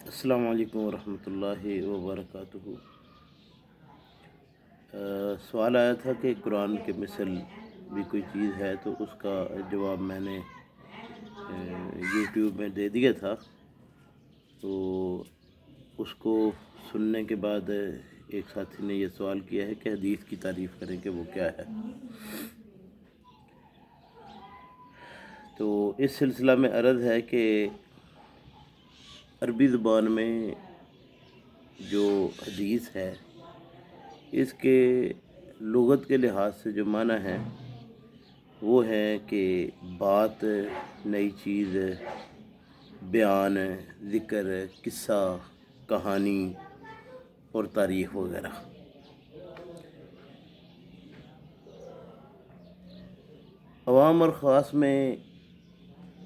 السلام علیکم ورحمۃ اللہ وبرکاتہ۔ سوال آیا تھا کہ قرآن کے مثل بھی کوئی چیز ہے، تو اس کا جواب میں نے یوٹیوب میں دے دیا تھا۔ تو اس کو سننے کے بعد ایک ساتھی نے یہ سوال کیا ہے کہ حدیث کی تعریف کریں کہ وہ کیا ہے۔ تو اس سلسلہ میں عرض ہے کہ عربی زبان میں جو حدیث ہے، اس کے لغت کے لحاظ سے جو معنی ہے وہ ہے کہ بات، نئی چیز، بیان، ذکر، قصہ، کہانی اور تاریخ وغیرہ۔ عوام اور خاص میں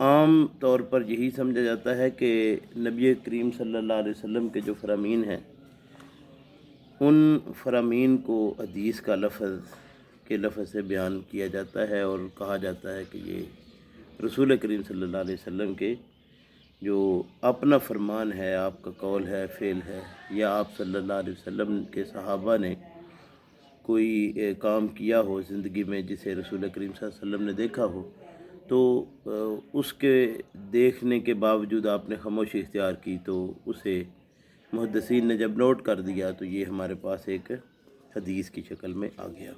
عام طور پر یہی سمجھا جاتا ہے کہ نبی کریم صلی اللہ علیہ وسلم کے جو فرامین ہیں، ان فرامین کو حدیث کا لفظ سے بیان کیا جاتا ہے اور کہا جاتا ہے کہ یہ رسول کریم صلی اللہ علیہ وسلم کے جو اپنا فرمان ہے، آپ کا قول ہے، فعل ہے، یا آپ صلی اللہ علیہ وسلم کے صحابہ نے کوئی کام کیا ہو زندگی میں جسے رسول کریم صلی اللہ علیہ وسلم نے دیکھا ہو، تو اس کے دیکھنے کے باوجود آپ نے خاموشی اختیار کی، تو اسے محدثین نے جب نوٹ کر دیا تو یہ ہمارے پاس ایک حدیث کی شکل میں آ گیا۔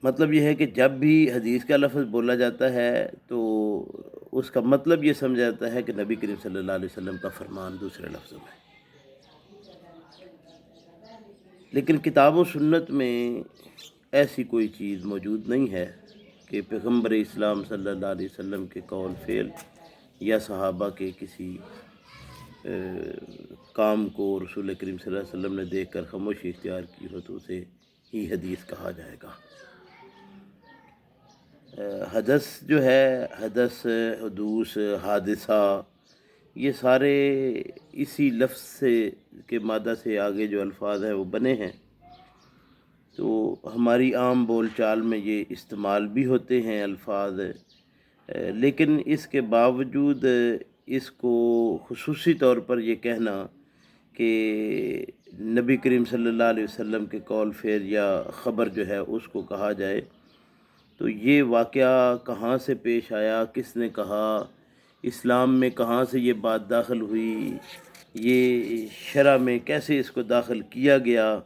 مطلب یہ ہے کہ جب بھی حدیث کا لفظ بولا جاتا ہے تو اس کا مطلب یہ سمجھا جاتا ہے کہ نبی کریم صلی اللہ علیہ وسلم کا فرمان دوسرے لفظوں میں۔ لیکن کتاب و سنت میں ایسی کوئی چیز موجود نہیں ہے کہ پیغمبر اسلام صلی اللہ علیہ وسلم کے قول، فعل یا صحابہ کے کسی کام کو رسول کریم صلی اللہ علیہ وسلم نے دیکھ کر خاموشی اختیار کی ہو تو اسے ہی حدیث کہا جائے گا۔ حدث جو ہے، حدث، حدوث، حادثہ، یہ سارے اسی لفظ کے مادہ سے آگے جو الفاظ ہیں وہ بنے ہیں، تو ہماری عام بول چال میں یہ استعمال بھی ہوتے ہیں الفاظ، لیکن اس کے باوجود اس کو خصوصی طور پر یہ کہنا کہ نبی کریم صلی اللہ علیہ وسلم کے قول، فعل یا خبر جو ہے اس کو کہا جائے، تو یہ واقعہ کہاں سے پیش آیا، کس نے کہا، اسلام میں کہاں سے یہ بات داخل ہوئی، یہ شرع میں کیسے اس کو داخل کیا گیا،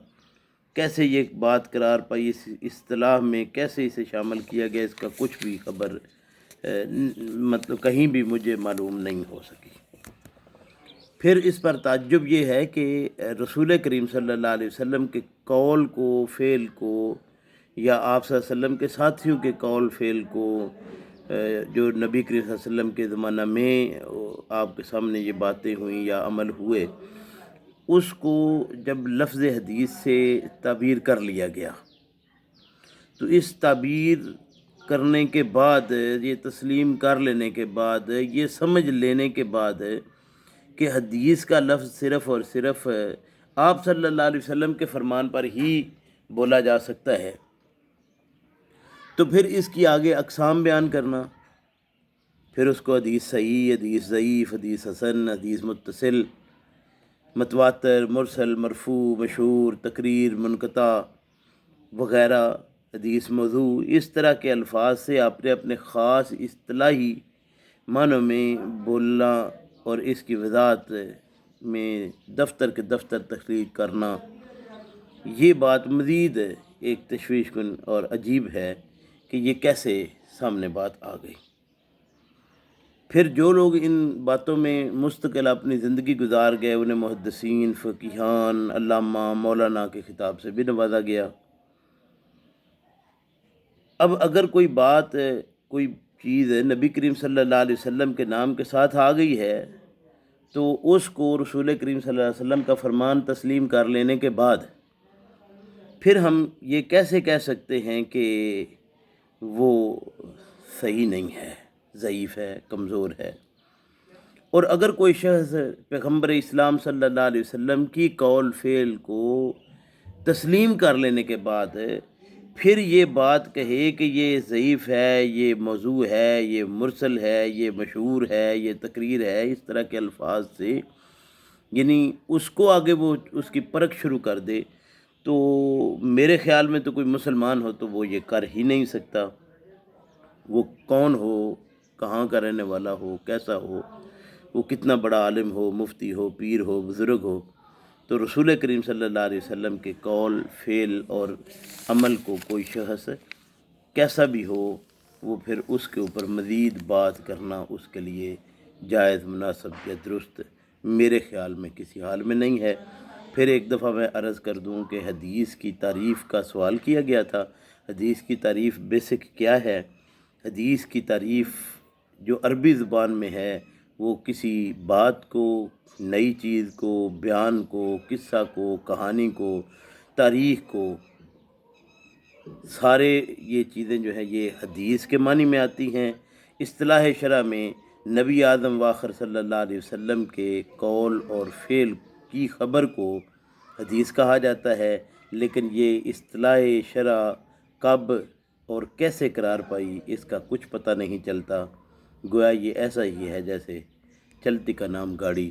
کیسے یہ بات قرار پائی، اس اصطلاح میں کیسے اسے شامل کیا گیا، اس کا کچھ بھی خبر مطلب کہیں بھی مجھے معلوم نہیں ہو سکی۔ پھر اس پر تعجب یہ ہے کہ رسول کریم صلی اللہ علیہ وسلم کے قول کو، فعل کو، یا آپ صلی اللہ علیہ وسلم کے ساتھیوں کے قول، فعل کو، جو نبی کریم صلی اللہ علیہ وسلم کے زمانہ میں آپ کے سامنے یہ باتیں ہوئیں یا عمل ہوئے، اس کو جب لفظ حدیث سے تعبیر کر لیا گیا، تو اس تعبیر کرنے کے بعد، یہ تسلیم کر لینے کے بعد، یہ سمجھ لینے کے بعد کہ حدیث کا لفظ صرف اور صرف آپ صلی اللہ علیہ وسلم کے فرمان پر ہی بولا جا سکتا ہے، تو پھر اس کی آگے اقسام بیان کرنا، پھر اس کو حدیث صحیح، حدیث ضعیف، حدیث حسن، حدیث متصل، متواتر، مرسل، مرفوع، مشہور، تقریر، منقطع وغیرہ، حدیث موضوع، اس طرح کے الفاظ سے آپ نے اپنے خاص اصطلاحی معنوں میں بولنا اور اس کی وضاحت میں دفتر کے دفتر تخلیق کرنا، یہ بات مزید ایک تشویش کن اور عجیب ہے کہ یہ کیسے سامنے بات آ گئی۔ پھر جو لوگ ان باتوں میں مستقل اپنی زندگی گزار گئے، انہیں محدثین، فقیہان، علامہ، مولانا کے خطاب سے بھی نوازا گیا۔ اب اگر کوئی بات، کوئی چیز نبی کریم صلی اللہ علیہ وسلم کے نام کے ساتھ آ گئی ہے، تو اس کو رسول کریم صلی اللہ علیہ وسلم کا فرمان تسلیم کر لینے کے بعد پھر ہم یہ کیسے کہہ سکتے ہیں کہ وہ صحیح نہیں ہے، ضعیف ہے، کمزور ہے؟ اور اگر کوئی شخص پیغمبر اسلام صلی اللہ علیہ وسلم کی قول، فعل کو تسلیم کر لینے کے بعد پھر یہ بات کہے کہ یہ ضعیف ہے، یہ موضوع ہے، یہ مرسل ہے، یہ مشہور ہے، یہ تقریر ہے، اس طرح کے الفاظ سے یعنی اس کو آگے وہ اس کی پرکھ شروع کر دے، تو میرے خیال میں تو کوئی مسلمان ہو تو وہ یہ کر ہی نہیں سکتا، وہ کون ہو، کہاں کا رہنے والا ہو، کیسا ہو، وہ کتنا بڑا عالم ہو، مفتی ہو، پیر ہو، بزرگ ہو، تو رسول کریم صلی اللہ علیہ وسلم کے قول، فعل اور عمل کو کوئی شخص کیسا بھی ہو، وہ پھر اس کے اوپر مزید بات کرنا اس کے لیے جائز، مناسب یا درست میرے خیال میں کسی حال میں نہیں ہے۔ پھر ایک دفعہ میں عرض کر دوں کہ حدیث کی تعریف کا سوال کیا گیا تھا۔ حدیث کی تعریف بیسک کیا ہے؟ حدیث کی تعریف جو عربی زبان میں ہے وہ کسی بات کو، نئی چیز کو، بیان کو، قصہ کو، کہانی کو، تاریخ کو، سارے یہ چیزیں جو ہیں یہ حدیث کے معنی میں آتی ہیں۔ اصطلاح شرع میں نبی اعظم واخر صلی اللہ علیہ وسلم کے قول اور فعل کی خبر کو حدیث کہا جاتا ہے، لیکن یہ اصطلاح شرع کب اور کیسے قرار پائی اس کا کچھ پتہ نہیں چلتا، گویا یہ ایسا ہی ہے جیسے چلتی کا نام گاڑی،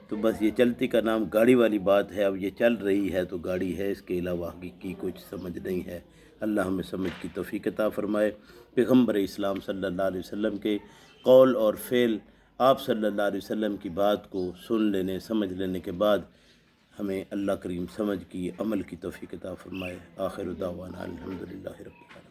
تو بس یہ چلتی کا نام گاڑی والی بات ہے، اب یہ چل رہی ہے تو گاڑی ہے، اس کے علاوہ حقیقی کچھ سمجھ نہیں ہے۔ اللہ ہمیں سمجھ کی توفیق عطا فرمائے۔ پیغمبر اسلام صلی اللہ علیہ وسلم کے قول اور فعل، آپ صلی اللہ علیہ وسلم کی بات کو سن لینے، سمجھ لینے کے بعد ہمیں اللہ کریم سمجھ کی، عمل کی توفیق عطا فرمائے۔ آخر دعوانا الحمدللہ رب العالمین۔